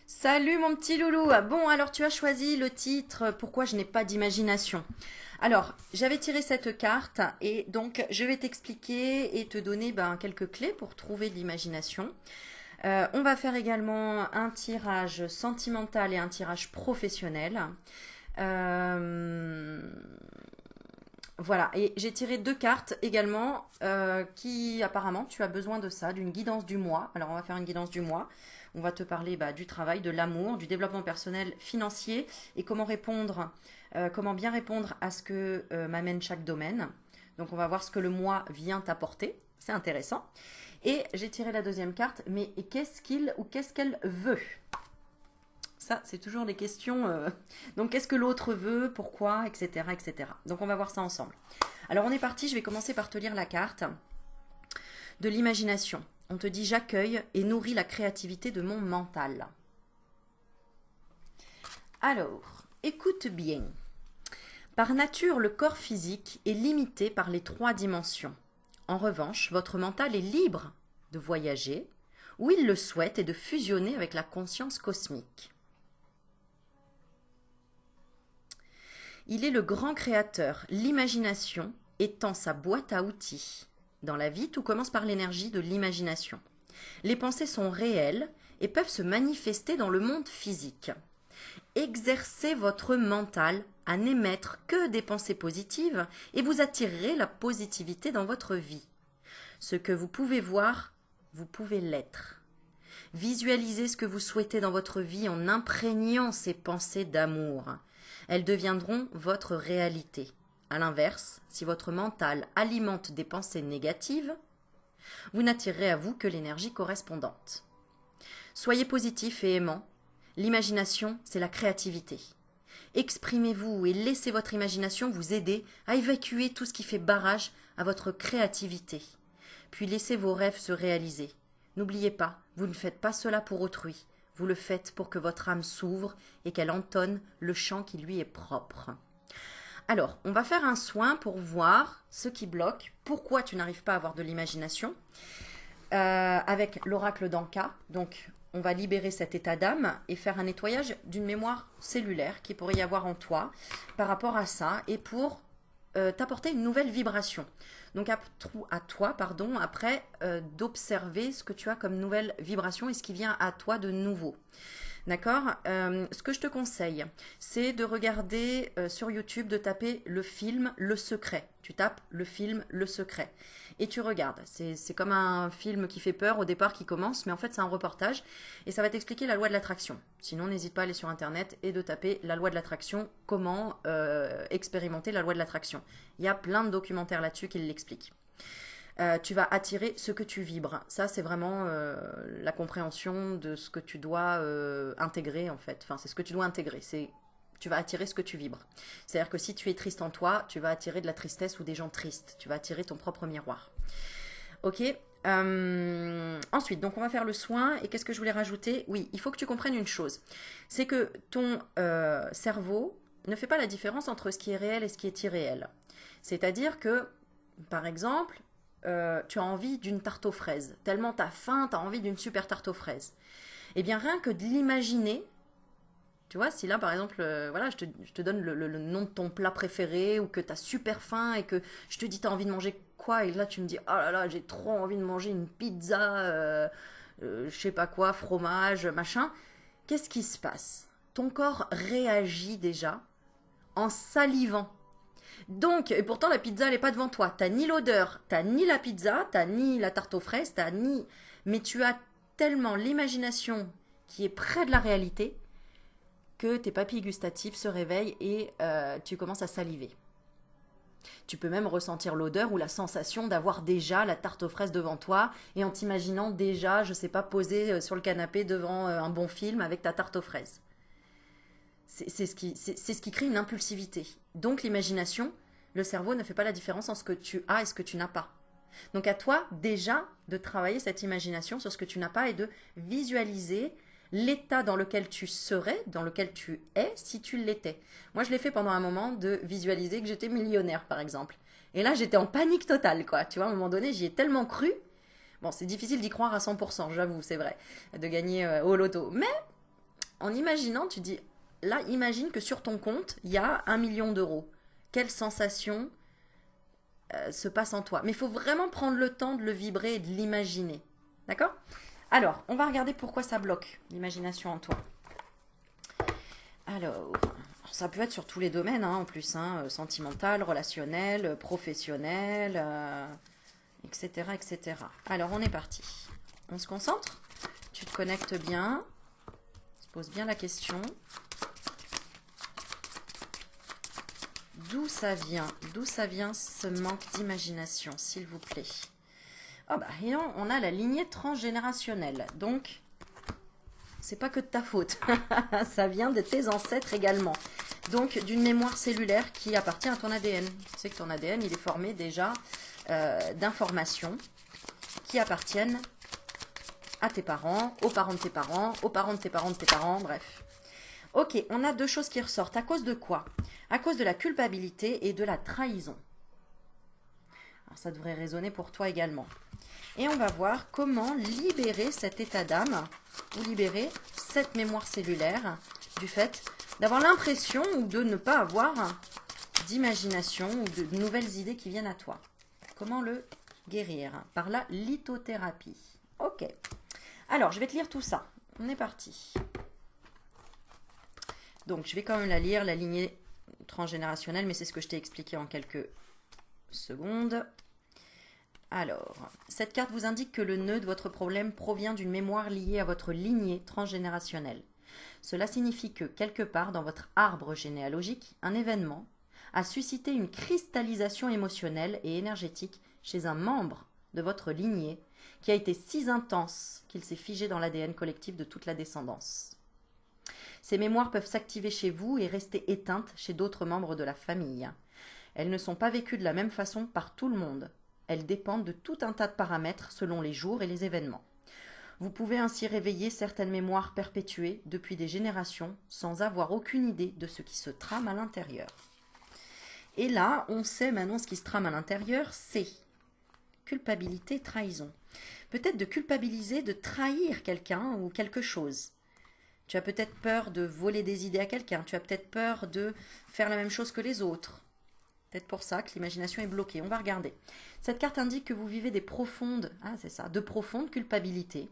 Salut mon petit loulou. Bon, alors tu as choisi le titre Pourquoi je n'ai pas d'imagination. Alors, j'avais tiré cette carte et donc je vais t'expliquer et te donner quelques clés pour trouver de l'imagination. On va faire également un tirage sentimental et un tirage professionnel. Euh, voilà, et j'ai tiré deux cartes également qui apparemment tu as besoin de ça, d'une guidance du mois. Alors on va faire une guidance du mois. On va te parler du travail, de l'amour, du développement personnel, financier et comment répondre, comment bien répondre à ce que m'amène chaque domaine. Donc on va voir ce que le mois vient t'apporter. C'est intéressant. Et j'ai tiré la deuxième carte, mais qu'est-ce qu'il ou qu'est-ce qu'elle veut? Ça, c'est toujours des questions. Donc, qu'est-ce que l'autre veut, pourquoi, etc., etc. Donc, on va voir ça ensemble. Alors, on est parti. Je vais commencer par te lire la carte de l'imagination. On te dit j'accueille et nourris la créativité de mon mental. Alors, écoute bien. Par nature, le corps physique est limité par les trois dimensions. En revanche, votre mental est libre de voyager où il le souhaite et de fusionner avec la conscience cosmique. Il est le grand créateur, l'imagination étant sa boîte à outils. Dans la vie, tout commence par l'énergie de l'imagination. Les pensées sont réelles et peuvent se manifester dans le monde physique. Exercez votre mental à n'émettre que des pensées positives et vous attirerez la positivité dans votre vie. Ce que vous pouvez voir, vous pouvez l'être. Visualisez ce que vous souhaitez dans votre vie en imprégnant ces pensées d'amour. Elles deviendront votre réalité. A l'inverse, si votre mental alimente des pensées négatives, vous n'attirerez à vous que l'énergie correspondante. Soyez positif et aimant. L'imagination, c'est la créativité. Exprimez-vous et laissez votre imagination vous aider à évacuer tout ce qui fait barrage à votre créativité. Puis laissez vos rêves se réaliser. N'oubliez pas, vous ne faites pas cela pour autrui. Vous le faites pour que votre âme s'ouvre et qu'elle entonne le chant qui lui est propre. Alors, on va faire un soin pour voir ce qui bloque, pourquoi tu n'arrives pas à avoir de l'imagination, avec l'oracle d'Anka. Donc, on va libérer cet état d'âme et faire un nettoyage d'une mémoire cellulaire qui pourrait y avoir en toi par rapport à ça et pour t'apporter une nouvelle vibration. Donc à toi, pardon, après d'observer ce que tu as comme nouvelle vibration et ce qui vient à toi de nouveau. D'accord. Ce que je te conseille, c'est de regarder sur YouTube, de taper le film Le Secret. Tu tapes le film Le Secret. Et tu regardes. C'est comme un film qui fait peur au départ qui commence, mais en fait c'est un reportage. Et ça va t'expliquer la loi de l'attraction. Sinon, n'hésite pas à aller sur Internet et de taper la loi de l'attraction, comment expérimenter la loi de l'attraction. Il y a plein de documentaires là-dessus qui l'expliquent. Tu vas attirer ce que tu vibres. Ça, c'est vraiment la compréhension de ce que tu dois intégrer, en fait. Enfin, c'est ce que tu dois intégrer. Tu vas attirer ce que tu vibres. C'est-à-dire que si tu es triste en toi, tu vas attirer de la tristesse ou des gens tristes. Tu vas attirer ton propre miroir. Ok. Ensuite, donc on va faire le soin. Et qu'est-ce que je voulais rajouter? Oui, il faut que tu comprennes une chose. C'est que ton cerveau ne fait pas la différence entre ce qui est réel et ce qui est irréel. C'est-à-dire que, par exemple, tu as envie d'une tarte aux fraises. Tellement tu as faim, tu as envie d'une super tarte aux fraises. Eh bien, rien que de l'imaginer, tu vois, si là, par exemple, voilà, je te donne le nom de ton plat préféré ou que tu as super faim et que je te dis, tu as envie de manger quoi? Et là, tu me dis, oh là là, j'ai trop envie de manger une pizza, je sais pas quoi, fromage, machin. Qu'est-ce qui se passe? Ton corps réagit déjà en salivant. Donc, et pourtant la pizza elle est pas devant toi. T'as ni l'odeur, t'as ni la pizza, t'as ni la tarte aux fraises, t'as ni. Mais tu as tellement l'imagination qui est près de la réalité que tes papilles gustatives se réveillent et tu commences à saliver. Tu peux même ressentir l'odeur ou la sensation d'avoir déjà la tarte aux fraises devant toi et en t'imaginant déjà, je sais pas, posé sur le canapé devant un bon film avec ta tarte aux fraises. C'est ce qui crée une impulsivité. Donc l'imagination, le cerveau ne fait pas la différence entre ce que tu as et ce que tu n'as pas. Donc à toi déjà de travailler cette imagination sur ce que tu n'as pas et de visualiser l'état dans lequel tu serais, dans lequel tu es si tu l'étais. Moi je l'ai fait pendant un moment de visualiser que j'étais millionnaire par exemple. Et là j'étais en panique totale quoi. Tu vois, à un moment donné j'y ai tellement cru. Bon c'est difficile d'y croire à 100%, j'avoue, c'est vrai, de gagner au loto. Mais en imaginant, tu dis, là, imagine que sur ton compte, il y a 1 million d'euros. Quelle sensation se passe en toi? Mais il faut vraiment prendre le temps de le vibrer et de l'imaginer. D'accord? Alors, on va regarder pourquoi ça bloque l'imagination en toi. Alors, ça peut être sur tous les domaines, hein, en plus, hein, sentimental, relationnel, professionnel, etc., etc. Alors, on est parti. On se concentre? Tu te connectes bien. Tu te poses bien la question. D'où ça vient? D'où ça vient ce manque d'imagination, s'il vous plaît? Oh bah, et non, on a la lignée transgénérationnelle. Donc, c'est pas que de ta faute. Ça vient de tes ancêtres également. Donc, d'une mémoire cellulaire qui appartient à ton ADN. Tu sais que ton ADN, il est formé déjà d'informations qui appartiennent à tes parents, aux parents de tes parents, aux parents de tes parents de tes parents, bref. Ok, on a deux choses qui ressortent. À cause de quoi? À cause de la culpabilité et de la trahison. Alors, ça devrait résonner pour toi également. Et on va voir comment libérer cet état d'âme ou libérer cette mémoire cellulaire du fait d'avoir l'impression ou de ne pas avoir d'imagination ou de nouvelles idées qui viennent à toi. Comment le guérir? Par la lithothérapie. Ok. Alors, je vais te lire tout ça. On est parti. Donc, je vais quand même la lire, la lignée transgénérationnelle, mais c'est ce que je t'ai expliqué en quelques secondes. Alors, cette carte vous indique que le nœud de votre problème provient d'une mémoire liée à votre lignée transgénérationnelle. Cela signifie que, quelque part dans votre arbre généalogique, un événement a suscité une cristallisation émotionnelle et énergétique chez un membre de votre lignée qui a été si intense qu'il s'est figé dans l'ADN collectif de toute la descendance. Ces mémoires peuvent s'activer chez vous et rester éteintes chez d'autres membres de la famille. Elles ne sont pas vécues de la même façon par tout le monde. Elles dépendent de tout un tas de paramètres selon les jours et les événements. Vous pouvez ainsi réveiller certaines mémoires perpétuées depuis des générations sans avoir aucune idée de ce qui se trame à l'intérieur. Et là, on sait maintenant ce qui se trame à l'intérieur, c'est culpabilité, trahison. Peut-être de culpabiliser, de trahir quelqu'un ou quelque chose. Tu as peut-être peur de voler des idées à quelqu'un, tu as peut-être peur de faire la même chose que les autres. Peut-être pour ça que l'imagination est bloquée. On va regarder. Cette carte indique que vous vivez de profondes culpabilités,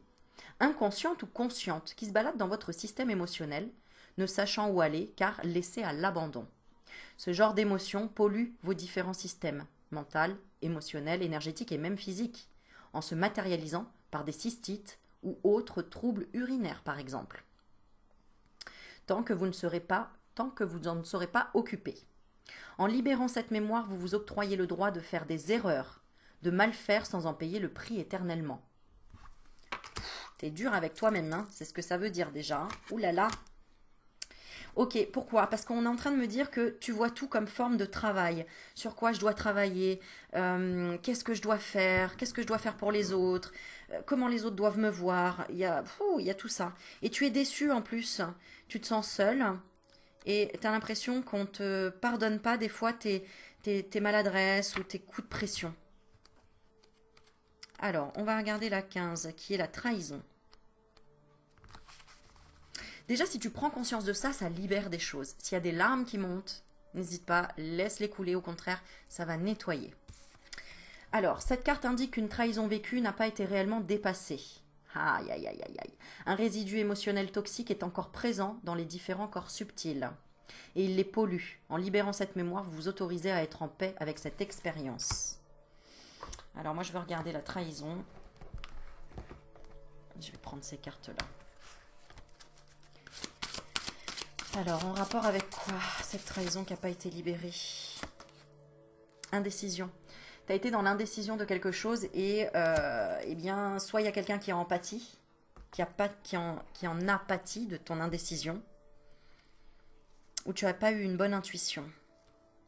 inconscientes ou conscientes, qui se baladent dans votre système émotionnel, ne sachant où aller car laissées à l'abandon. Ce genre d'émotion pollue vos différents systèmes, mental, émotionnel, énergétique et même physique, en se matérialisant par des cystites ou autres troubles urinaires par exemple. Tant que vous n'en serez pas occupé. En libérant cette mémoire, vous vous octroyez le droit de faire des erreurs, de mal faire sans en payer le prix éternellement. T'es dur avec toi-même, hein, c'est ce que ça veut dire déjà. Ouh là là. Ok, pourquoi? Parce qu'on est en train de me dire que tu vois tout comme forme de travail. Sur quoi je dois travailler? Qu'est-ce que je dois faire? Qu'est-ce que je dois faire pour les autres? Comment les autres doivent me voir? Il y a tout ça. Et tu es déçu en plus. Tu te sens seul. Et tu as l'impression qu'on ne te pardonne pas des fois tes maladresses ou tes coups de pression. Alors, on va regarder la 15, qui est la trahison. Déjà, si tu prends conscience de ça, ça libère des choses. S'il y a des larmes qui montent, n'hésite pas, laisse-les couler. Au contraire, ça va nettoyer. Alors, cette carte indique qu'une trahison vécue n'a pas été réellement dépassée. Aïe, aïe, aïe, aïe, aïe. Un résidu émotionnel toxique est encore présent dans les différents corps subtils. Et il les pollue. En libérant cette mémoire, vous vous autorisez à être en paix avec cette expérience. Alors moi, je vais regarder la trahison. Je vais prendre ces cartes-là. Alors, en rapport avec quoi cette trahison qui n'a pas été libérée? Indécision. Tu as été dans l'indécision de quelque chose et eh bien, soit il y a quelqu'un qui a empathie, qui en a pâti de ton indécision, ou tu n'as pas eu une bonne intuition.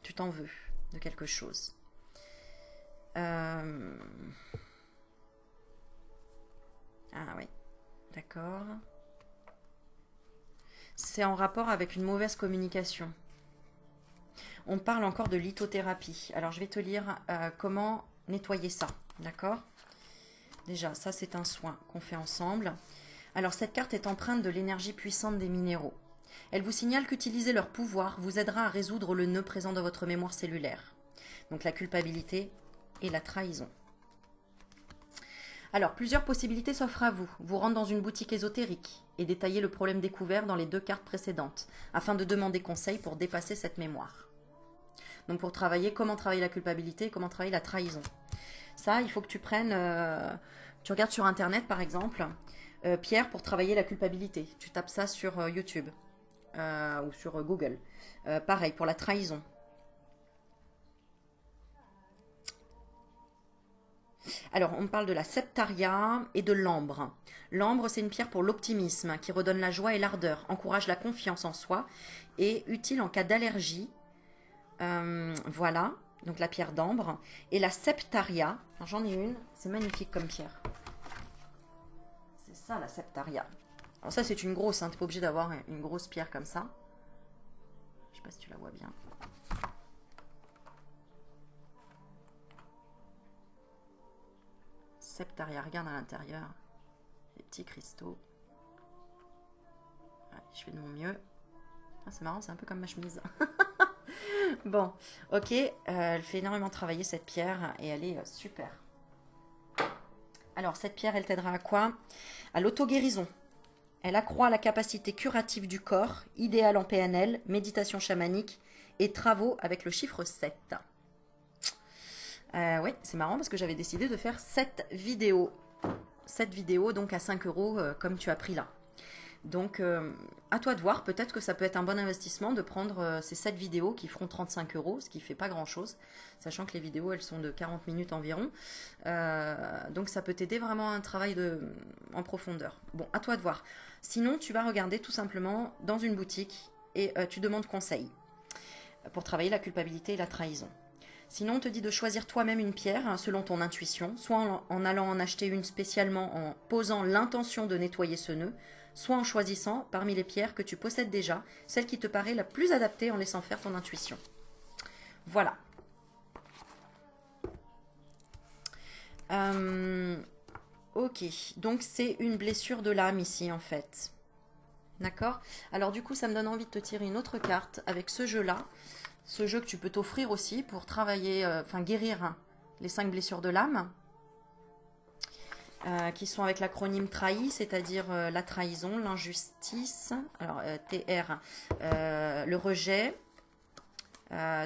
Tu t'en veux de quelque chose. Ah oui, d'accord. C'est en rapport avec une mauvaise communication. On parle encore de lithothérapie. Alors, je vais te lire comment nettoyer ça, d'accord? Déjà, ça, c'est un soin qu'on fait ensemble. Alors cette carte est empreinte de l'énergie puissante des minéraux. Elle vous signale qu'utiliser leur pouvoir vous aidera à résoudre le nœud présent dans votre mémoire cellulaire. Donc la culpabilité et la trahison. Alors, plusieurs possibilités s'offrent à vous. Vous rendre dans une boutique ésotérique et détailler le problème découvert dans les 2 cartes précédentes, afin de demander conseil pour dépasser cette mémoire. Donc pour travailler, comment travailler la culpabilité, comment travailler la trahison. Ça, il faut que tu prennes, tu regardes sur Internet par exemple, Pierre pour travailler la culpabilité. Tu tapes ça sur YouTube ou sur Google. Pareil, pour la trahison. Alors, on parle de la septaria et de l'ambre. L'ambre, c'est une pierre pour l'optimisme, qui redonne la joie et l'ardeur, encourage la confiance en soi et utile en cas d'allergie. Voilà, donc la pierre d'ambre. Et la septaria, j'en ai une, c'est magnifique comme pierre. C'est ça la septaria. Alors ça, c'est une grosse, hein, tu n'es pas obligé d'avoir une grosse pierre comme ça. Je ne sais pas si tu la vois bien. Septaria, regarde à l'intérieur, les petits cristaux. Ouais, je fais de mon mieux. Ah, c'est marrant, c'est un peu comme ma chemise. Bon, ok, elle fait énormément travailler cette pierre et elle est super. Alors, cette pierre, elle t'aidera à quoi? À l'auto-guérison. Elle accroît la capacité curative du corps, idéale en PNL, méditation chamanique et travaux avec le chiffre 7. Ouais, c'est marrant parce que j'avais décidé de faire 7 vidéos. 7 vidéos donc à 5 euros comme tu as pris là. Donc à toi de voir, peut-être que ça peut être un bon investissement de prendre ces 7 vidéos qui feront 35 euros, ce qui fait pas grand chose, sachant que les vidéos elles sont de 40 minutes environ. Donc ça peut t'aider vraiment à un travail en profondeur. Bon, à toi de voir. Sinon, tu vas regarder tout simplement dans une boutique et tu demandes conseil pour travailler la culpabilité et la trahison. Sinon, on te dit de choisir toi-même une pierre hein, selon ton intuition, soit en allant en acheter une spécialement en posant l'intention de nettoyer ce nœud, soit en choisissant parmi les pierres que tu possèdes déjà, celle qui te paraît la plus adaptée en laissant faire ton intuition. Voilà. Ok, donc c'est une blessure de l'âme ici en fait. D'accord? Alors du coup, ça me donne envie de te tirer une autre carte avec ce jeu-là. Ce jeu que tu peux t'offrir aussi pour travailler, guérir hein, les 5 blessures de l'âme, qui sont avec l'acronyme TRAHI, c'est-à-dire la trahison, l'injustice, alors TR, le rejet,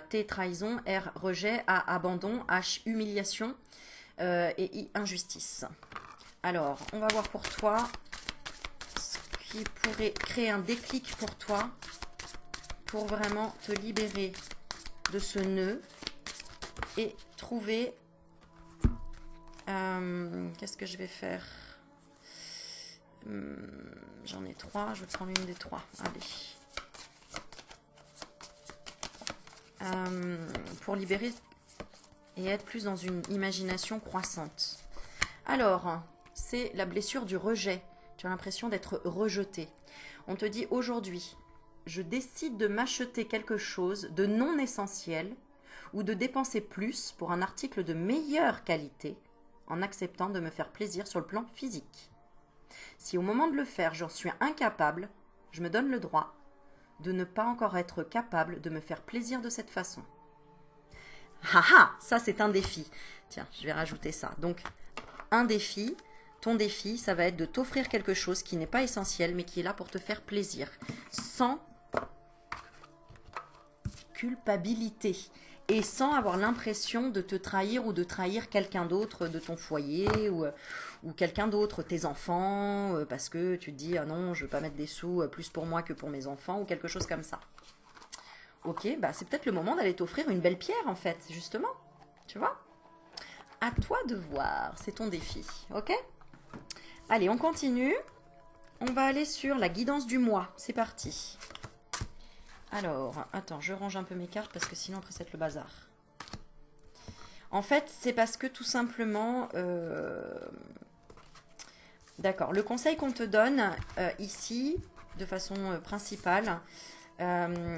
T trahison, R rejet, A abandon, H humiliation et I injustice. Alors, on va voir pour toi ce qui pourrait créer un déclic pour toi pour vraiment te libérer de ce nœud et trouver qu'est-ce que je vais faire. J'en ai 3, je vais prendre une des 3. Allez. Pour libérer et être plus dans une imagination croissante. Alors, c'est la blessure du rejet. Tu as l'impression d'être rejeté. On te dit aujourd'hui, je décide de m'acheter quelque chose de non essentiel ou de dépenser plus pour un article de meilleure qualité en acceptant de me faire plaisir sur le plan physique. Si au moment de le faire, j'en suis incapable, je me donne le droit de ne pas encore être capable de me faire plaisir de cette façon. Haha, ça c'est un défi. Tiens, je vais rajouter ça. Donc, un défi, ton défi, ça va être de t'offrir quelque chose qui n'est pas essentiel, mais qui est là pour te faire plaisir, sans culpabilité et sans avoir l'impression de te trahir ou de trahir quelqu'un d'autre de ton foyer ou quelqu'un d'autre, tes enfants, parce que tu te dis « Ah non, je ne veux pas mettre des sous plus pour moi que pour mes enfants » ou quelque chose comme ça. Ok, bah c'est peut-être le moment d'aller t'offrir une belle pierre en fait, justement. Tu vois? À toi de voir, c'est ton défi, ok? Allez, on continue. On va aller sur la guidance du mois. C'est parti. Alors, attends, je range un peu mes cartes parce que sinon après c'est le bazar. En fait, c'est parce que tout simplement... D'accord, le conseil qu'on te donne ici, de façon principale,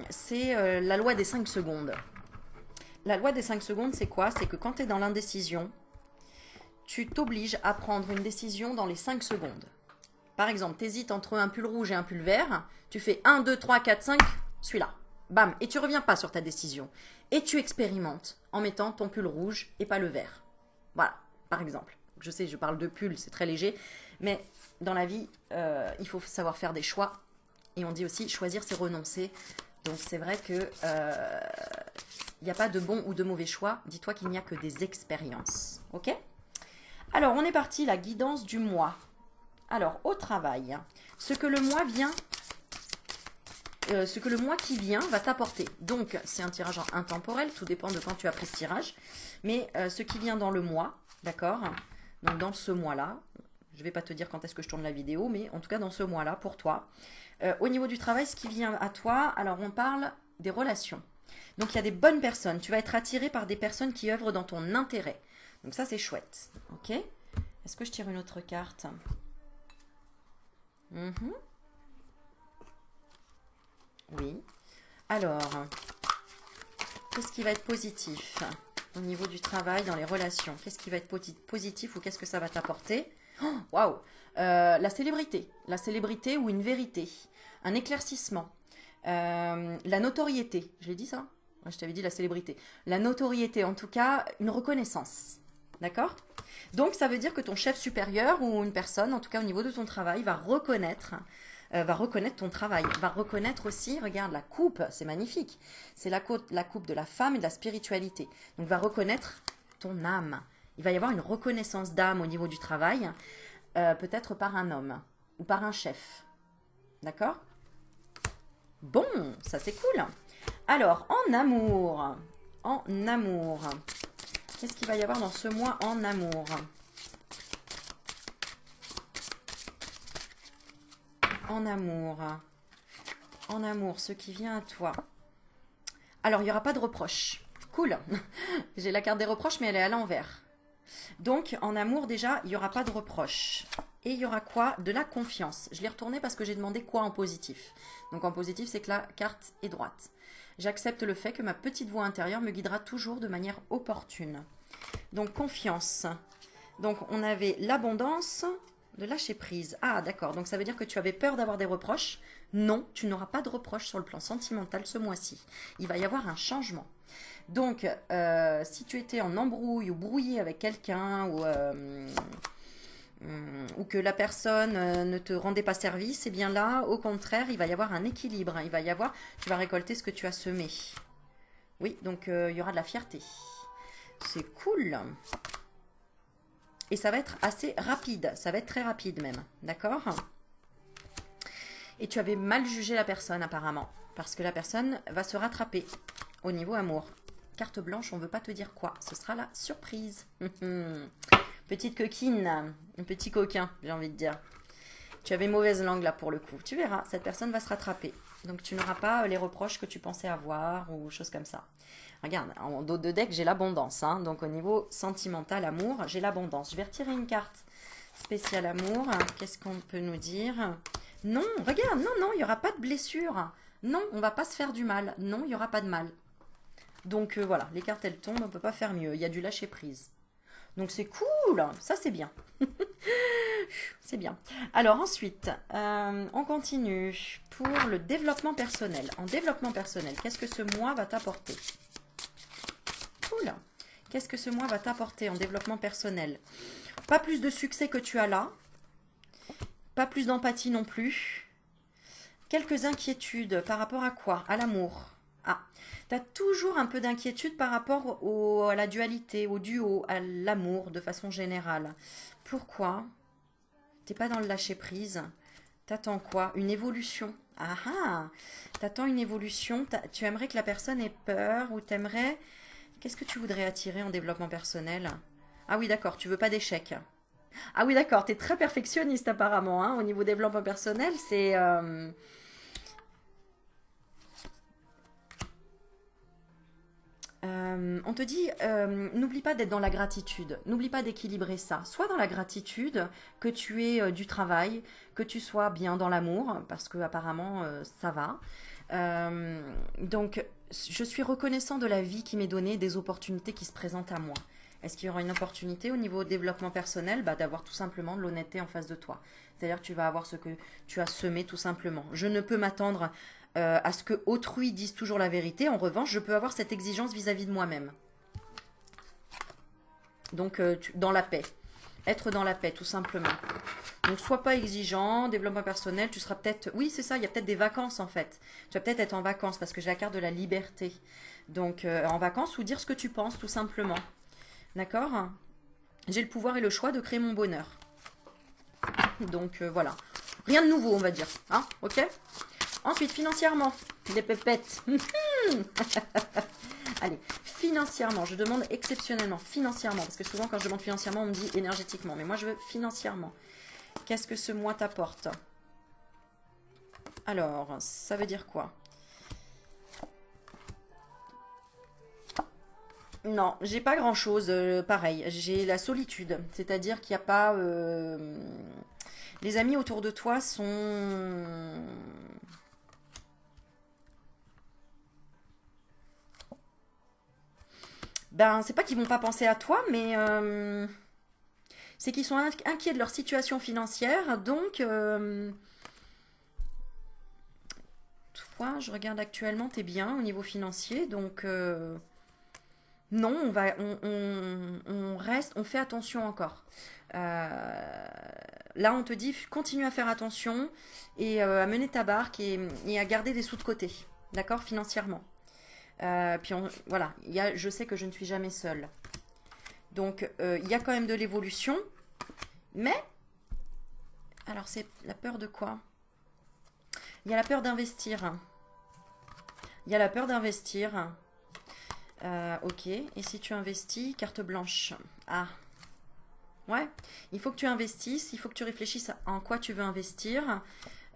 c'est la loi des 5 secondes. La loi des 5 secondes, c'est quoi? C'est que quand tu es dans l'indécision, tu t'obliges à prendre une décision dans les 5 secondes. Par exemple, tu hésites entre un pull rouge et un pull vert. Tu fais 1, 2, 3, 4, 5, celui-là. Bam. Et tu reviens pas sur ta décision. Et tu expérimentes en mettant ton pull rouge et pas le vert. Voilà, par exemple. Je sais, je parle de pull, c'est très léger. Mais dans la vie, il faut savoir faire des choix. Et on dit aussi, choisir, c'est renoncer. Donc c'est vrai que il n'y a pas de bon ou de mauvais choix. Dis-toi qu'il n'y a que des expériences. Ok? Alors, on est parti, la guidance du mois. Alors, au travail, ce que le mois qui vient va t'apporter. Donc, c'est un tirage intemporel, tout dépend de quand tu as pris ce tirage. Mais ce qui vient dans le mois, d'accord? Donc, dans ce mois-là, je ne vais pas te dire quand est-ce que je tourne la vidéo, mais en tout cas, dans ce mois-là, pour toi. Au niveau du travail, ce qui vient à toi, alors on parle des relations. Donc, il y a des bonnes personnes. Tu vas être attiré par des personnes qui œuvrent dans ton intérêt. Donc, ça, c'est chouette. Ok? Est-ce que je tire une autre carte? Oui. Alors, qu'est-ce qui va être positif au niveau du travail, dans les relations? Qu'est-ce qui va être positif ou qu'est-ce que ça va t'apporter? Waouh! La célébrité ou une vérité, un éclaircissement, la notoriété. Je l'ai dit ça? Ouais, je t'avais dit la célébrité. La notoriété, en tout cas, une reconnaissance. D'accord? Donc, ça veut dire que ton chef supérieur ou une personne, en tout cas au niveau de ton travail, va reconnaître ton travail, va reconnaître aussi, regarde la coupe, c'est magnifique, c'est la coupe de la femme et de la spiritualité. Donc, va reconnaître ton âme. Il va y avoir une reconnaissance d'âme au niveau du travail, peut-être par un homme ou par un chef. D'accord? Bon, ça c'est cool. Alors, en amour, qu'est-ce qu'il va y avoir dans ce mois en amour? En amour, ce qui vient à toi. Alors, il n'y aura pas de reproche. Cool. J'ai la carte des reproches, mais elle est à l'envers. Donc, en amour, déjà, il n'y aura pas de reproche. Et il y aura quoi? De la confiance. Je l'ai retourné parce que j'ai demandé quoi en positif. Donc, en positif, c'est que la carte est droite. J'accepte le fait que ma petite voix intérieure me guidera toujours de manière opportune. Donc, confiance. Donc, on avait l'abondance, de lâcher prise. Ah, d'accord. Donc, ça veut dire que tu avais peur d'avoir des reproches. Non, tu n'auras pas de reproches sur le plan sentimental ce mois-ci. Il va y avoir un changement. Donc, si tu étais en embrouille ou brouillé avec quelqu'un ou que la personne ne te rendait pas service, eh bien là, au contraire, il va y avoir un équilibre. Il va y avoir, tu vas récolter ce que tu as semé. Oui, donc il y aura de la fierté. C'est cool. Et ça va être assez rapide. Ça va être très rapide même. D'accord? Et tu avais mal jugé la personne apparemment. Parce que la personne va se rattraper au niveau amour. Carte blanche, on ne veut pas te dire quoi. Ce sera la surprise. Petite coquine. Un petit coquin, j'ai envie de dire. Tu avais mauvaise langue là pour le coup. Tu verras, cette personne va se rattraper. Donc tu n'auras pas les reproches que tu pensais avoir ou choses comme ça. Regarde, en dos de deck, j'ai l'abondance. Hein. Donc au niveau sentimental, amour, j'ai l'abondance. Je vais retirer une carte spéciale amour. Qu'est-ce qu'on peut nous dire? Non, regarde, non, il n'y aura pas de blessure. Non, on va pas se faire du mal. Non, il n'y aura pas de mal. Donc voilà, les cartes elles tombent, on ne peut pas faire mieux. Il y a du lâcher prise. Donc c'est cool, ça c'est bien. C'est bien. Alors ensuite, on continue pour le développement personnel. En développement personnel, qu'est-ce que ce mois va t'apporter? Cool. Qu'est-ce que ce mois va t'apporter en développement personnel? Pas plus de succès que tu as là. Pas plus d'empathie non plus. Quelques inquiétudes par rapport à quoi? À l'amour. Ah, tu as toujours un peu d'inquiétude par rapport à la dualité, au duo, à l'amour de façon générale. Pourquoi? T'es pas dans le lâcher prise. T'attends quoi? Une évolution. Ah ah! T'attends une évolution. Tu aimerais que la personne ait peur ou t'aimerais... Qu'est-ce que tu voudrais attirer en développement personnel? Ah oui, d'accord, tu veux pas d'échec. Ah oui, d'accord, t'es très perfectionniste apparemment. Hein, au niveau développement personnel, c'est... on te dit, n'oublie pas d'être dans la gratitude, n'oublie pas d'équilibrer ça. Sois dans la gratitude, que tu aies du travail, que tu sois bien dans l'amour, parce que apparemment ça va. Donc, je suis reconnaissant de la vie qui m'est donnée, des opportunités qui se présentent à moi. Est-ce qu'il y aura une opportunité au niveau développement personnel? Bah, d'avoir tout simplement de l'honnêteté en face de toi. C'est-à-dire que tu vas avoir ce que tu as semé tout simplement. Je ne peux m'attendre à ce que autrui dise toujours la vérité. En revanche, je peux avoir cette exigence vis-à-vis de moi-même. Donc, dans la paix. Être dans la paix, tout simplement. Donc, sois pas exigeant, développement personnel, tu seras peut-être... Oui, c'est ça, il y a peut-être des vacances, en fait. Tu vas peut-être être en vacances, parce que j'ai la carte de la liberté. Donc, en vacances, ou dire ce que tu penses, tout simplement. D'accord? J'ai le pouvoir et le choix de créer mon bonheur. Donc, voilà. Rien de nouveau, on va dire. Hein? Ok? Ensuite, financièrement, les pépettes. Allez, financièrement, je demande exceptionnellement, financièrement, parce que souvent quand je demande financièrement, on me dit énergétiquement, mais moi je veux financièrement. Qu'est-ce que ce mois t'apporte? Alors, ça veut dire quoi? Non, j'ai pas grand-chose, pareil, j'ai la solitude, c'est-à-dire qu'il n'y a pas... Les amis autour de toi sont... Ben, c'est pas qu'ils vont pas penser à toi, mais c'est qu'ils sont inquiets de leur situation financière. Donc, toi, je regarde actuellement, t'es bien au niveau financier. Donc, non, on reste, on fait attention encore. Là, on te dit, continue à faire attention et à mener ta barque et à garder des sous de côté. D'accord? Financièrement. Puis voilà, je sais que je ne suis jamais seule. Donc, il y a quand même de l'évolution. Mais, alors c'est la peur de quoi? Il y a la peur d'investir. Il y a la peur d'investir. Ok, et si tu investis, carte blanche. Ah, ouais. Il faut que tu investisses, il faut que tu réfléchisses en quoi tu veux investir.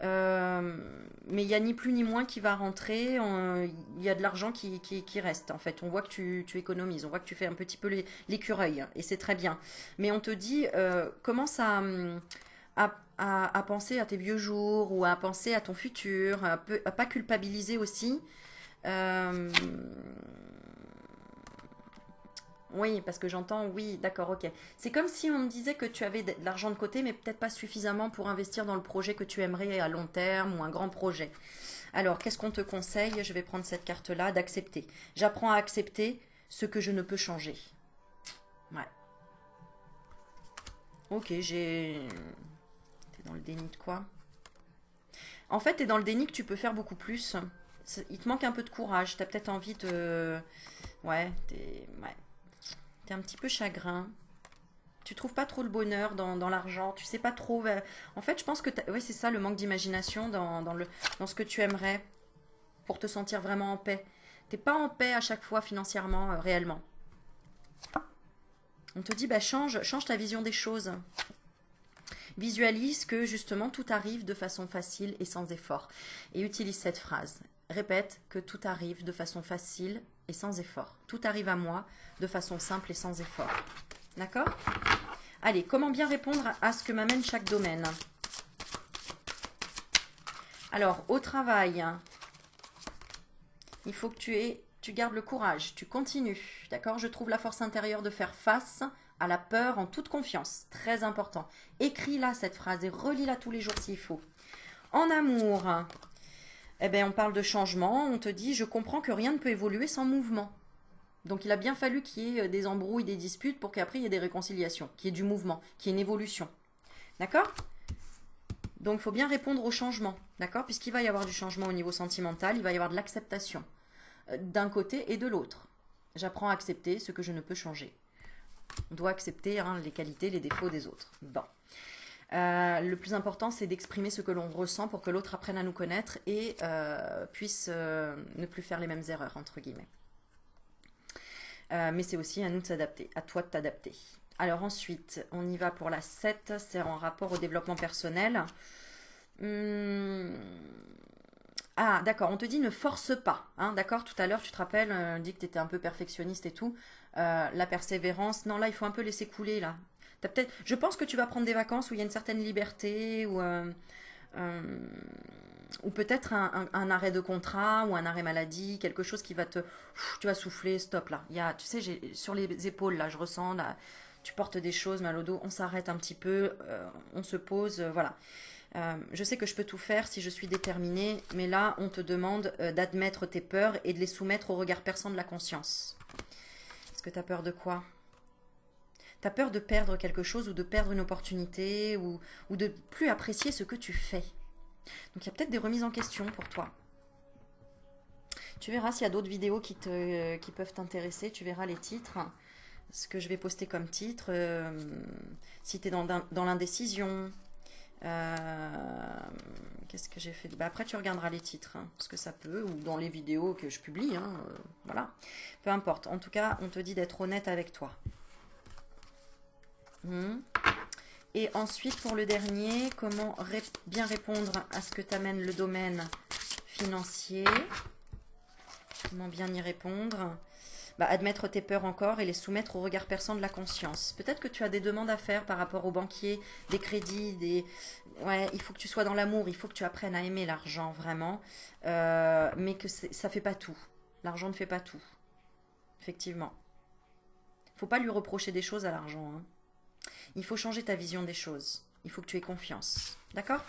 Mais il n'y a ni plus ni moins qui va rentrer. Il y a de l'argent qui reste. En fait, on voit que tu économises, on voit que tu fais un petit peu l'écureuil, et c'est très bien. Mais on te dit, commence à penser à tes vieux jours ou à penser à ton futur, à pas culpabiliser aussi. Euh, oui, parce que j'entends, oui, d'accord, ok. C'est comme si on me disait que tu avais de l'argent de côté, mais peut-être pas suffisamment pour investir dans le projet que tu aimerais à long terme ou un grand projet. Alors, qu'est-ce qu'on te conseille? Je vais prendre cette carte-là, d'accepter. J'apprends à accepter ce que je ne peux changer. Ouais. Ok, j'ai... T'es dans le déni de quoi? En fait, t'es dans le déni que tu peux faire beaucoup plus. Il te manque un peu de courage. T'as peut-être envie de... Ouais, t'es un petit peu chagrin. Tu trouves pas trop le bonheur dans l'argent. Tu sais pas trop... En fait, je pense que... Ouais, c'est ça, le manque d'imagination dans ce que tu aimerais pour te sentir vraiment en paix. T'es pas en paix à chaque fois financièrement, réellement. On te dit, bah change ta vision des choses. Visualise que justement tout arrive de façon facile et sans effort. Et utilise cette phrase. Répète que tout arrive de façon facile et sans effort. Tout arrive à moi de façon simple et sans effort. D'accord? Allez, comment bien répondre à ce que m'amène chaque domaine? Alors, au travail, il faut que tu gardes le courage, tu continues. D'accord? Je trouve la force intérieure de faire face à la peur en toute confiance. Très important. Écris-la cette phrase et relis-la tous les jours s'il faut. En amour, eh bien, on parle de changement. On te dit, je comprends que rien ne peut évoluer sans mouvement. Donc, il a bien fallu qu'il y ait des embrouilles, des disputes pour qu'après, il y ait des réconciliations, qu'il y ait du mouvement, qu'il y ait une évolution. D'accord? Donc, il faut bien répondre au changement. D'accord? Puisqu'il va y avoir du changement au niveau sentimental, il va y avoir de l'acceptation d'un côté et de l'autre. J'apprends à accepter ce que je ne peux changer. On doit accepter les qualités, les défauts des autres. Bon. Le plus important, c'est d'exprimer ce que l'on ressent pour que l'autre apprenne à nous connaître et puisse ne plus faire les mêmes erreurs, entre guillemets. Mais c'est aussi à nous de s'adapter, à toi de t'adapter. Alors ensuite, on y va pour la 7, c'est en rapport au développement personnel. Ah, d'accord, on te dit ne force pas. Hein, d'accord, tout à l'heure, tu te rappelles, on dit que tu étais un peu perfectionniste et tout. La persévérance, non, là, il faut un peu laisser couler, là. Je pense que tu vas prendre des vacances où il y a une certaine liberté, où ou peut-être un arrêt de contrat ou un arrêt maladie, quelque chose qui va tu vas souffler, stop là. Il y a, tu sais, sur les épaules là, je ressens là, tu portes des choses, mal au dos, on s'arrête un petit peu, on se pose, voilà. Je sais que je peux tout faire si je suis déterminée, mais là, on te demande d'admettre tes peurs et de les soumettre au regard perçant de la conscience. Est-ce que tu as peur de quoi? Tu as peur de perdre quelque chose ou de perdre une opportunité ou de plus apprécier ce que tu fais. Donc il y a peut-être des remises en question pour toi. Tu verras s'il y a d'autres vidéos qui peuvent t'intéresser, tu verras les titres, ce que je vais poster comme titre, si tu es dans l'indécision. Qu'est-ce que j'ai fait? Bah, après tu regarderas les titres, hein, parce que ça peut, ou dans les vidéos que je publie, hein, voilà. Peu importe, en tout cas on te dit d'être honnête avec toi. Et ensuite, pour le dernier, comment bien répondre à ce que t'amène le domaine financier? Comment bien y répondre? Bah, admettre tes peurs encore et les soumettre au regard perçant de la conscience. Peut-être que tu as des demandes à faire par rapport aux banquiers, des crédits, Ouais, il faut que tu sois dans l'amour, il faut que tu apprennes à aimer l'argent, vraiment. Mais que ça fait pas tout. L'argent ne fait pas tout. Effectivement. Faut pas lui reprocher des choses à l'argent, hein. Il faut changer ta vision des choses. Il faut que tu aies confiance. D'accord?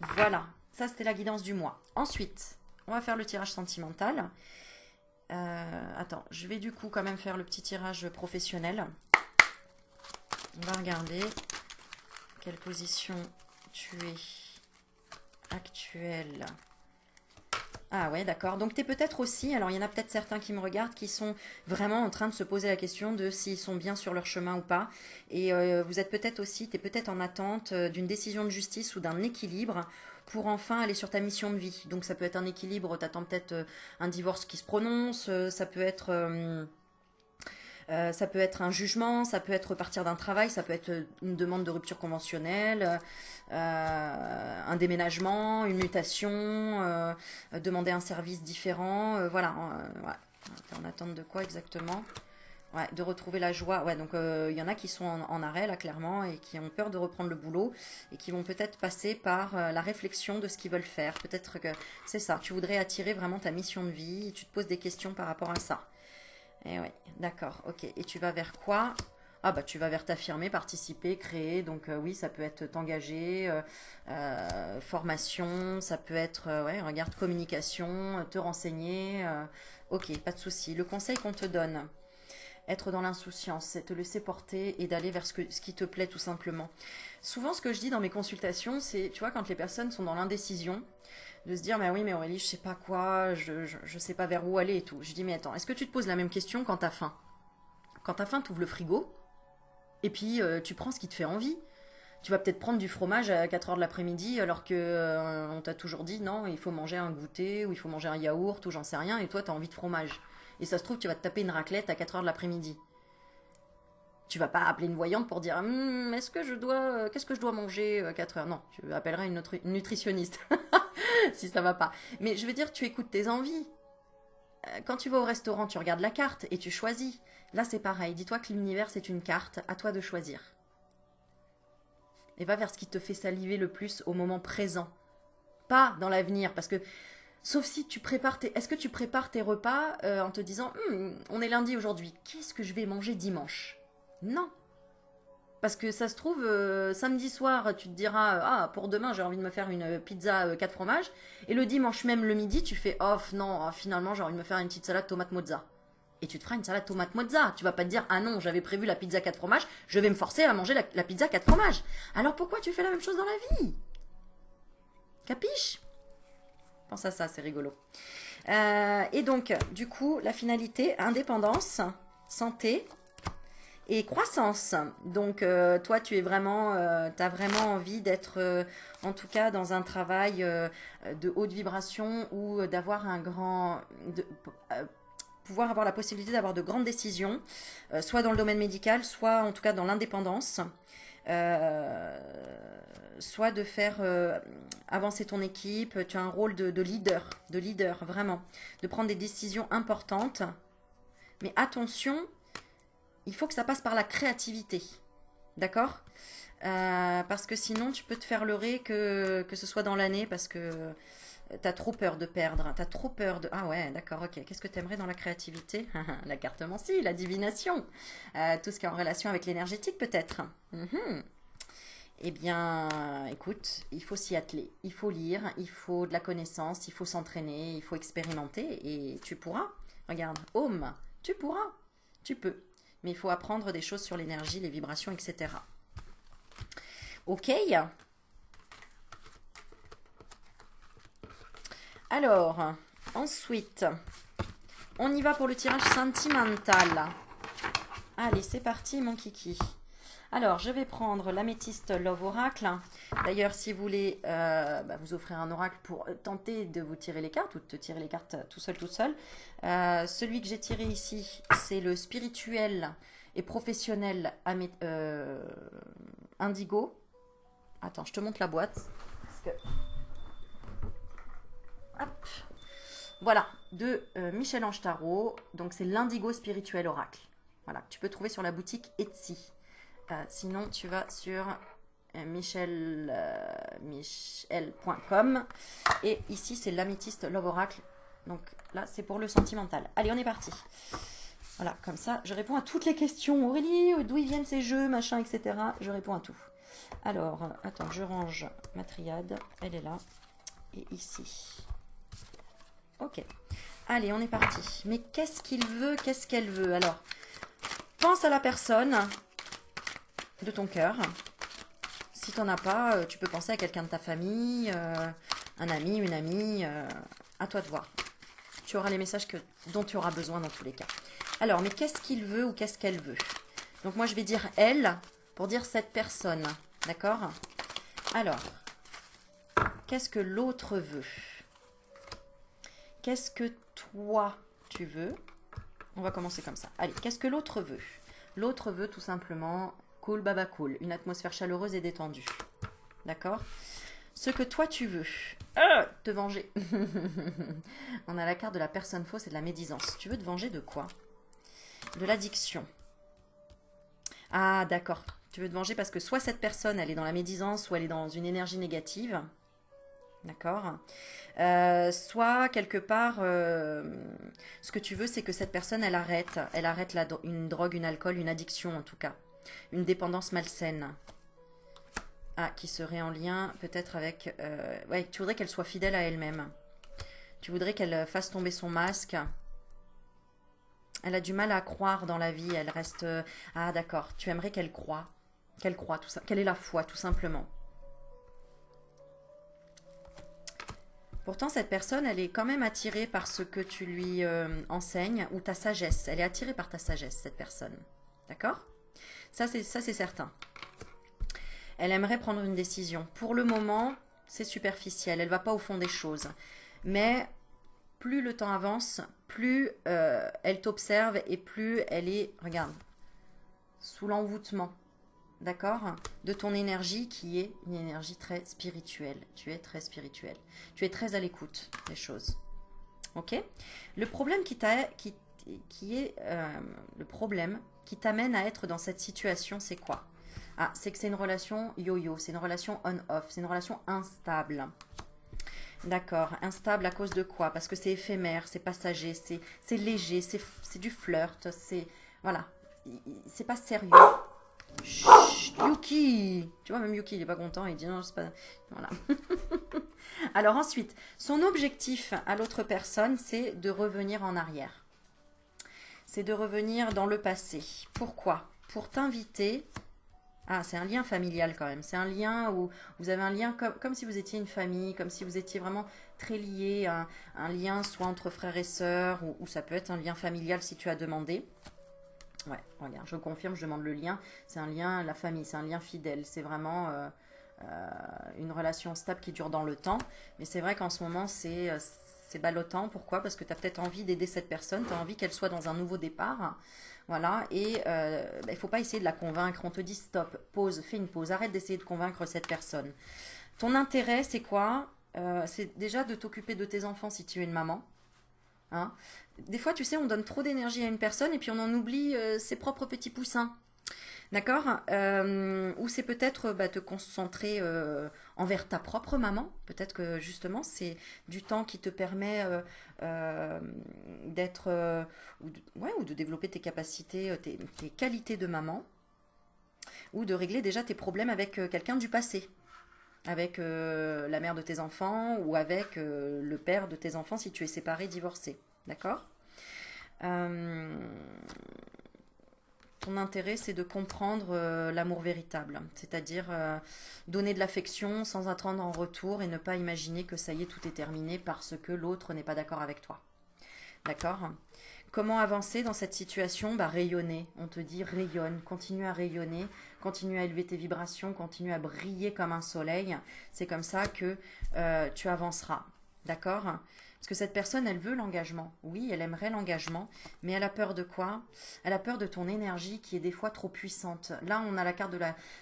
Voilà. Ça, c'était la guidance du mois. Ensuite, on va faire le tirage sentimental. Attends, je vais du coup quand même faire le petit tirage professionnel. On va regarder quelle position tu es actuelle. Ah ouais, d'accord. Donc tu es peut-être aussi, alors il y en a peut-être certains qui me regardent qui sont vraiment en train de se poser la question de s'ils sont bien sur leur chemin ou pas. Et vous êtes peut-être aussi, tu es peut-être en attente d'une décision de justice ou d'un équilibre pour enfin aller sur ta mission de vie. Donc ça peut être un équilibre, tu attends peut-être un divorce qui se prononce, ça peut être un jugement, ça peut être repartir d'un travail, ça peut être une demande de rupture conventionnelle, un déménagement, une mutation, demander un service différent, voilà. Ouais. T'es en attente de quoi exactement? Ouais, de retrouver la joie. Ouais, donc il y en a qui sont en arrêt là clairement et qui ont peur de reprendre le boulot et qui vont peut-être passer par la réflexion de ce qu'ils veulent faire. Peut-être que c'est ça, tu voudrais attirer vraiment ta mission de vie et tu te poses des questions par rapport à ça. Eh oui, d'accord, ok. Et tu vas vers quoi? Ah bah tu vas vers t'affirmer, participer, créer. Donc oui, ça peut être t'engager, formation, ça peut être, ouais, regarde, communication, te renseigner. Ok, pas de souci. Le conseil qu'on te donne, être dans l'insouciance, c'est te laisser porter et d'aller vers ce qui te plaît tout simplement. Souvent, ce que je dis dans mes consultations, c'est, tu vois, quand les personnes sont dans l'indécision, de se dire, mais oui, mais Aurélie, je sais pas quoi, je sais pas vers où aller et tout. Je dis, mais attends, est-ce que tu te poses la même question quand t'as faim? Quand t'as faim, t'ouvres le frigo et puis tu prends ce qui te fait envie. Tu vas peut-être prendre du fromage à 4 heures de l'après-midi alors que on t'a toujours dit non, il faut manger un goûter ou il faut manger un yaourt ou j'en sais rien et toi t'as envie de fromage. Et ça se trouve, tu vas te taper une raclette à 4 heures de l'après-midi. Tu vas pas appeler une voyante pour dire est-ce que je dois qu'est-ce que je dois manger à 4 heures. Non, tu appelleras une nutritionniste si ça va pas. Mais je veux dire, tu écoutes tes envies. Quand tu vas au restaurant, tu regardes la carte et tu choisis. Là, c'est pareil. Dis-toi que l'univers, c'est une carte. À toi de choisir. Et va vers ce qui te fait saliver le plus au moment présent. Pas dans l'avenir. Parce que, sauf si tu prépares tes... Est-ce que tu prépares tes repas en te disant on est lundi aujourd'hui. Qu'est-ce que je vais manger dimanche? Non. Parce que ça se trouve, samedi soir, tu te diras ah, pour demain, j'ai envie de me faire une pizza 4 fromages. Et le dimanche même, le midi, tu fais oh non, finalement, j'ai envie de me faire une petite salade tomate mozza. Et tu te feras une salade tomate mozza. Tu vas pas te dire ah non, j'avais prévu la pizza 4 fromages, je vais me forcer à manger la pizza 4 fromages. Alors pourquoi tu fais la même chose dans la vie? Capiche? Pense à ça, c'est rigolo. Et donc, du coup, la finalité, indépendance, santé, et croissance. Donc toi tu es vraiment, t'as vraiment envie d'être en tout cas dans un travail de haute vibration ou d'avoir un grand, pouvoir avoir la possibilité d'avoir de grandes décisions, soit dans le domaine médical, soit en tout cas dans l'indépendance. Euh, Soit de faire avancer ton équipe, tu as un rôle de leader vraiment, de prendre des décisions importantes. Mais attention, il faut que ça passe par la créativité. D'accord? Parce que sinon, tu peux te faire leurrer que ce soit dans l'année, parce que t'as trop peur de perdre, t'as trop peur de... Ah ouais, d'accord, ok. Qu'est-ce que t'aimerais dans la créativité? La cartomancie, la divination. Tout ce qui est en relation avec l'énergétique peut-être. Mhm. Eh bien, écoute, il faut s'y atteler. Il faut lire, il faut de la connaissance, il faut s'entraîner, il faut expérimenter et tu pourras. Regarde, Home, tu pourras. Tu peux. Mais il faut apprendre des choses sur l'énergie, les vibrations, etc. Ok? Alors, ensuite, on y va pour le tirage sentimental. Allez, c'est parti, mon kiki. Alors, je vais prendre l'améthyste Love Oracle. D'ailleurs, si vous voulez vous offrir un oracle pour tenter de vous tirer les cartes ou de te tirer les cartes tout seul, celui que j'ai tiré ici, c'est le spirituel et professionnel indigo. Attends, je te montre la boîte. Hop. Voilà, de Michel-Ange Tarot. Donc, c'est l'indigo spirituel oracle. Voilà, tu peux trouver sur la boutique Etsy. Sinon, tu vas sur michel.com et ici, c'est l'améthyste Love Oracle. Donc là, c'est pour le sentimental. Allez, on est parti. Voilà, comme ça, je réponds à toutes les questions. Aurélie, d'où ils viennent ces jeux, machin, etc. Je réponds à tout. Alors, attends, je range ma triade. Elle est là. Et ici. Ok. Allez, on est parti. Mais qu'est-ce qu'il veut? Qu'est-ce qu'elle veut? Alors, pense à la personne de ton cœur. Si tu n'en as pas, tu peux penser à quelqu'un de ta famille, un ami, une amie, à toi de voir. Tu auras les messages dont tu auras besoin dans tous les cas. Alors, mais qu'est-ce qu'il veut ou qu'est-ce qu'elle veut? Donc moi, je vais dire elle pour dire cette personne. D'accord? Alors, qu'est-ce que l'autre veut? Qu'est-ce que toi, tu veux? On va commencer comme ça. Allez, qu'est-ce que l'autre veut? L'autre veut tout simplement... Cool, baba cool. Une atmosphère chaleureuse et détendue. D'accord? Ce que toi tu veux. Te venger. On a la carte de la personne fausse et de la médisance. Tu veux te venger de quoi? De l'addiction. Ah, d'accord. Tu veux te venger parce que soit cette personne, elle est dans la médisance ou elle est dans une énergie négative. D'accord? Soit, quelque part, ce que tu veux, c'est que cette personne, elle arrête. Elle arrête une drogue, une alcool, une addiction en tout cas. Une dépendance malsaine. Ah, qui serait en lien peut-être avec... ouais, tu voudrais qu'elle soit fidèle à elle-même. Tu voudrais qu'elle fasse tomber son masque. Elle a du mal à croire dans la vie. Elle reste... Ah, d'accord. Tu aimerais qu'elle croie. Qu'elle croie, tout ça. Qu'elle ait la foi, tout simplement. Pourtant, cette personne, elle est quand même attirée par ce que tu lui enseignes ou ta sagesse. Elle est attirée par ta sagesse, cette personne. D'accord ? Ça, c'est certain. Elle aimerait prendre une décision. Pour le moment, c'est superficiel. Elle ne va pas au fond des choses. Mais plus le temps avance, plus elle t'observe et plus elle est, regarde, sous l'envoûtement, d'accord, de ton énergie qui est une énergie très spirituelle. Tu es très spirituel. Tu es très à l'écoute des choses. Ok? Le problème le problème qui t'amène à être dans cette situation, c'est quoi? Ah, c'est que c'est une relation yo-yo, c'est une relation on-off, c'est une relation instable. D'accord, instable à cause de quoi? Parce que c'est éphémère, c'est passager, c'est léger, c'est du flirt, c'est... Voilà, c'est pas sérieux. Chut, Yuki! Tu vois, même Yuki, il est pas content, il dit non, c'est pas... Voilà. Alors ensuite, son objectif à l'autre personne, c'est de revenir en arrière. C'est de revenir dans le passé. Pourquoi? Pour t'inviter... Ah, c'est un lien familial quand même. C'est un lien où vous avez un lien comme si vous étiez une famille, comme si vous étiez vraiment très liés. Un lien soit entre frères et sœurs, ou ça peut être un lien familial si tu as demandé. Ouais, regarde, je confirme, je demande le lien. C'est un lien, la famille, c'est un lien fidèle. C'est vraiment une relation stable qui dure dans le temps. Mais c'est vrai qu'en ce moment, c'est ballottant. Pourquoi? Parce que tu as peut-être envie d'aider cette personne, tu as envie qu'elle soit dans un nouveau départ. Voilà, et il ne faut pas essayer de la convaincre. On te dit stop, pause, fais une pause, arrête d'essayer de convaincre cette personne. Ton intérêt, c'est quoi? C'est déjà de t'occuper de tes enfants si tu es une maman. Hein? Des fois, tu sais, on donne trop d'énergie à une personne et puis on en oublie ses propres petits poussins. D'accord. Ou c'est peut-être te concentrer envers ta propre maman. Peut-être que justement c'est du temps qui te permet euh, d'être ouais, ou de développer tes capacités, tes qualités de maman, ou de régler déjà tes problèmes avec quelqu'un du passé, avec la mère de tes enfants ou avec le père de tes enfants si tu es séparé, divorcé. D'accord. Euh, Ton intérêt, c'est de comprendre l'amour véritable, c'est-à-dire donner de l'affection sans attendre en retour et ne pas imaginer que ça y est, tout est terminé parce que l'autre n'est pas d'accord avec toi. D'accord. Comment avancer dans cette situation? Bah, rayonner. On te dit rayonne, continue à rayonner, continue à élever tes vibrations, continue à briller comme un soleil. C'est comme ça que tu avanceras. D'accord. Parce que cette personne, elle veut l'engagement. Oui, elle aimerait l'engagement, mais elle a peur de quoi? Elle a peur de ton énergie qui est des fois trop puissante. Là, on a la carte de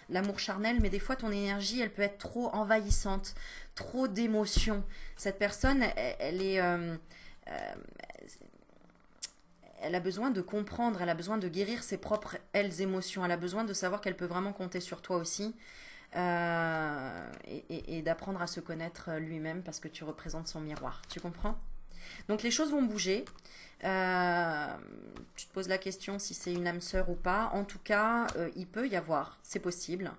l'amour charnel, mais des fois, ton énergie, elle peut être trop envahissante, trop d'émotions. Cette personne, elle est... euh, elle a besoin de comprendre, elle a besoin de guérir ses propres émotions, elle a besoin de savoir qu'elle peut vraiment compter sur toi aussi et d'apprendre à se connaître lui-même parce que tu représentes son miroir. Tu comprends? Donc les choses vont bouger. Tu te poses la question si c'est une âme sœur ou pas. En tout cas, il peut y avoir, c'est possible,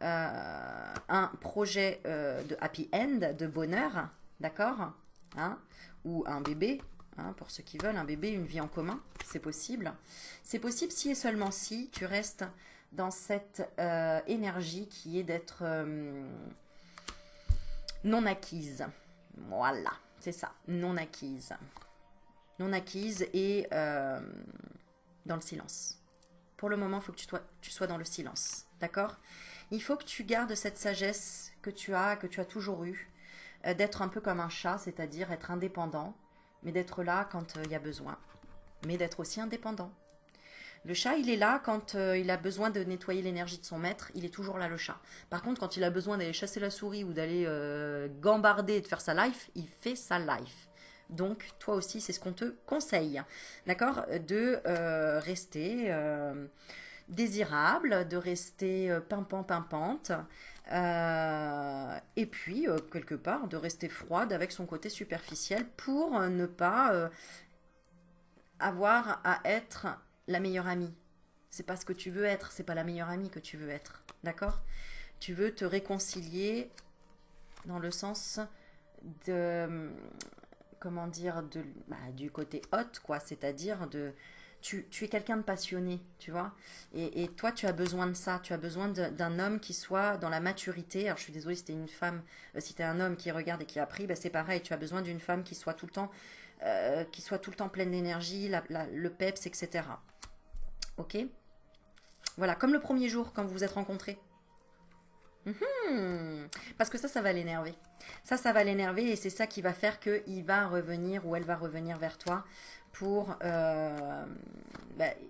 un projet de happy end, de bonheur, d'accord, hein, ou un bébé, hein, pour ceux qui veulent, un bébé, une vie en commun, c'est possible. C'est possible si et seulement si tu restes dans cette énergie qui est d'être non acquise. Voilà, c'est ça, non acquise. Non acquise et dans le silence. Pour le moment, il faut que tu sois dans le silence. D'accord? Il faut que tu gardes cette sagesse que tu as toujours eue, d'être un peu comme un chat, c'est-à-dire être indépendant, mais d'être là quand il y a besoin, mais d'être aussi indépendant. Le chat, il est là quand il a besoin de nettoyer l'énergie de son maître, il est toujours là le chat. Par contre, quand il a besoin d'aller chasser la souris ou d'aller gambarder et de faire sa life, il fait sa life. Donc, toi aussi, c'est ce qu'on te conseille, d'accord? De rester désirable, de rester pimpante, et puis, quelque part, de rester froide avec son côté superficiel pour ne pas avoir à être la meilleure amie. C'est pas ce que tu veux être, c'est pas la meilleure amie que tu veux être, d'accord? Tu veux te réconcilier dans le sens de, comment dire, du côté hot, quoi, c'est-à-dire de, tu es quelqu'un de passionné, tu vois, et toi, tu as besoin de ça, tu as besoin d'un homme qui soit dans la maturité. Alors, je suis désolée, si t'es une femme, si t'es un homme qui regarde et qui a appris, bah, c'est pareil, tu as besoin d'une femme qui soit tout le temps pleine d'énergie, le peps, etc. Ok? Voilà, comme le premier jour quand vous vous êtes rencontrés. Parce que ça va l'énerver. Ça va l'énerver et c'est ça qui va faire qu'il va revenir ou elle va revenir vers toi pour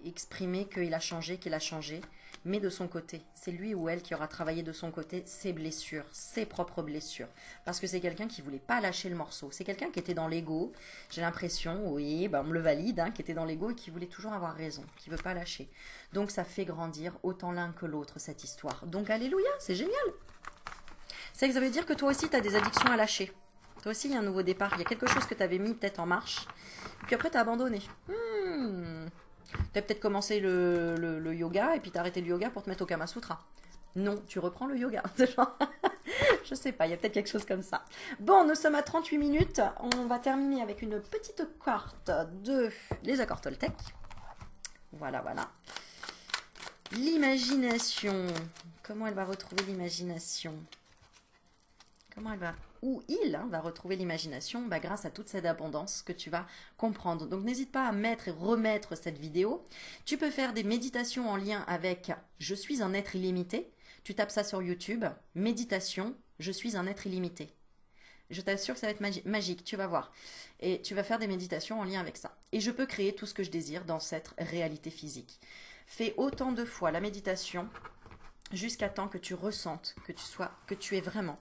exprimer qu'il a changé, mais de son côté. C'est lui ou elle qui aura travaillé de son côté ses blessures, ses propres blessures. Parce que c'est quelqu'un qui voulait pas lâcher le morceau. C'est quelqu'un qui était dans l'ego, j'ai l'impression, oui, on me le valide, hein, qui était dans l'ego et qui voulait toujours avoir raison, qui veut pas lâcher. Donc ça fait grandir autant l'un que l'autre cette histoire. Donc alléluia, c'est génial. Ça veut dire que toi aussi, tu as des addictions à lâcher. Toi aussi, il y a un nouveau départ. Il y a quelque chose que tu avais mis peut-être en marche. Puis après, tu as abandonné. Tu as peut-être commencé le yoga et puis tu as arrêté le yoga pour te mettre au Kama Sutra. Non, tu reprends le yoga. Je sais pas, il y a peut-être quelque chose comme ça. Bon, nous sommes à 38 minutes. On va terminer avec une petite carte de les accords Toltec. Voilà, voilà. L'imagination. Comment elle va retrouver l'imagination? Comment elle va, ou il va retrouver l'imagination grâce à toute cette abondance que tu vas comprendre. Donc n'hésite pas à mettre et remettre cette vidéo. Tu peux faire des méditations en lien avec Je suis un être illimité. Tu tapes ça sur YouTube, méditation, Je suis un être illimité. Je t'assure que ça va être magique, tu vas voir. Et tu vas faire des méditations en lien avec ça. Et je peux créer tout ce que je désire dans cette réalité physique. Fais autant de fois la méditation jusqu'à temps que tu ressentes, que tu es vraiment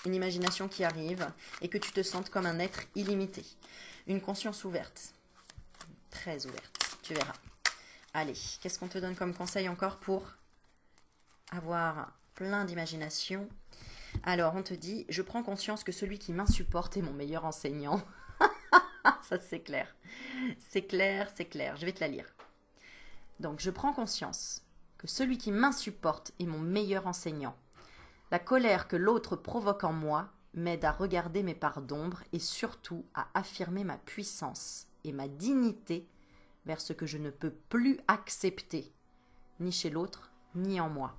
une imagination qui arrive et que tu te sentes comme un être illimité. Une conscience ouverte. Très ouverte, tu verras. Allez, qu'est-ce qu'on te donne comme conseil encore pour avoir plein d'imagination? Alors, on te dit, je prends conscience que celui qui m'insupporte est mon meilleur enseignant. Ça, c'est clair. C'est clair, c'est clair. Je vais te la lire. Donc, je prends conscience que celui qui m'insupporte est mon meilleur enseignant. La colère que l'autre provoque en moi m'aide à regarder mes parts d'ombre et surtout à affirmer ma puissance et ma dignité vers ce que je ne peux plus accepter, ni chez l'autre, ni en moi.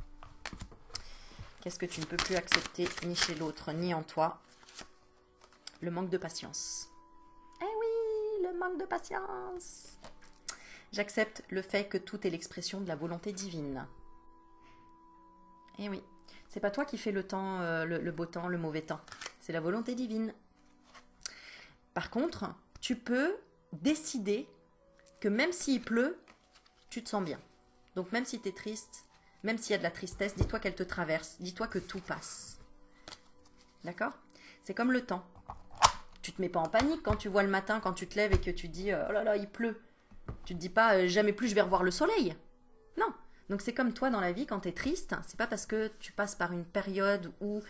Qu'est-ce que tu ne peux plus accepter, ni chez l'autre, ni en toi? Le manque de patience. Eh oui, le manque de patience. J'accepte le fait que tout est l'expression de la volonté divine. Eh oui, c'est pas toi qui fais le temps, le beau temps, le mauvais temps. C'est la volonté divine. Par contre, tu peux décider que même s'il pleut, tu te sens bien. Donc même si tu es triste, même s'il y a de la tristesse, dis-toi qu'elle te traverse. Dis-toi que tout passe. D'accord? C'est comme le temps. Tu te mets pas en panique quand tu vois le matin, quand tu te lèves et que tu dis oh là là, il pleut. Tu te dis pas jamais plus je vais revoir le soleil. Non. Donc c'est comme toi dans la vie, quand tu es triste, c'est pas parce que tu passes par une période où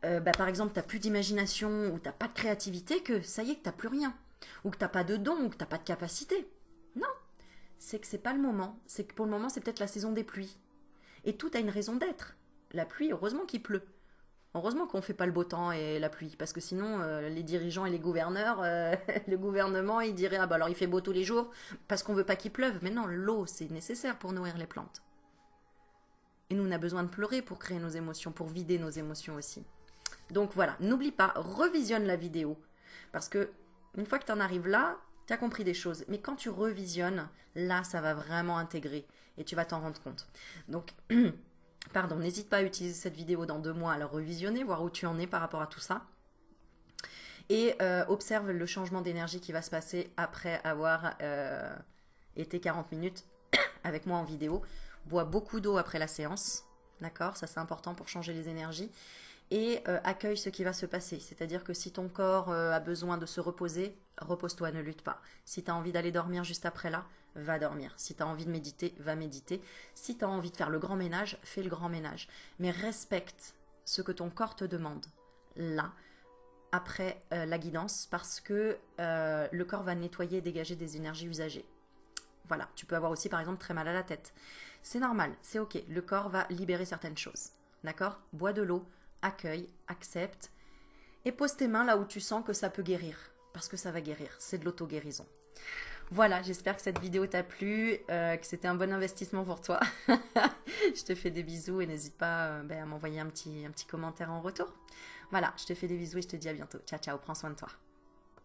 par exemple tu n'as plus d'imagination ou tu n'as pas de créativité que ça y est que tu n'as plus rien. Ou que tu n'as pas de don ou que tu n'as pas de capacité. Non. C'est que c'est pas le moment. C'est que pour le moment c'est peut-être la saison des pluies. Et tout a une raison d'être. La pluie, heureusement qu'il pleut. Heureusement qu'on ne fait pas le beau temps et la pluie, parce que sinon, les dirigeants et les gouverneurs, le gouvernement, il dirait, ah bah alors il fait beau tous les jours, parce qu'on veut pas qu'il pleuve. Mais non, l'eau, c'est nécessaire pour nourrir les plantes. Et nous, on a besoin de pleurer pour créer nos émotions, pour vider nos émotions aussi. Donc voilà, n'oublie pas, revisionne la vidéo, parce que une fois que tu en arrives là, tu as compris des choses. Mais quand tu revisionnes, là, ça va vraiment intégrer, et tu vas t'en rendre compte. Donc... Pardon, n'hésite pas à utiliser cette vidéo dans 2 mois, à la revisionner, voir où tu en es par rapport à tout ça. Et observe le changement d'énergie qui va se passer après avoir été 40 minutes avec moi en vidéo. Bois beaucoup d'eau après la séance, d'accord? Ça c'est important pour changer les énergies. Et accueille ce qui va se passer. C'est-à-dire que si ton corps a besoin de se reposer, repose-toi, ne lutte pas. Si tu as envie d'aller dormir juste après là, va dormir. Si tu as envie de méditer, va méditer. Si tu as envie de faire le grand ménage, fais le grand ménage. Mais respecte ce que ton corps te demande là, après la guidance, parce que le corps va nettoyer et dégager des énergies usagées. Voilà, tu peux avoir aussi par exemple très mal à la tête. C'est normal, c'est ok. Le corps va libérer certaines choses. D'accord? Bois de l'eau, accueille, accepte et pose tes mains là où tu sens que ça peut guérir. Parce que ça va guérir, c'est de l'auto-guérison. Voilà, j'espère que cette vidéo t'a plu, que c'était un bon investissement pour toi. Je te fais des bisous et n'hésite pas à m'envoyer un petit commentaire en retour. Voilà, je te fais des bisous et je te dis à bientôt. Ciao, ciao, prends soin de toi.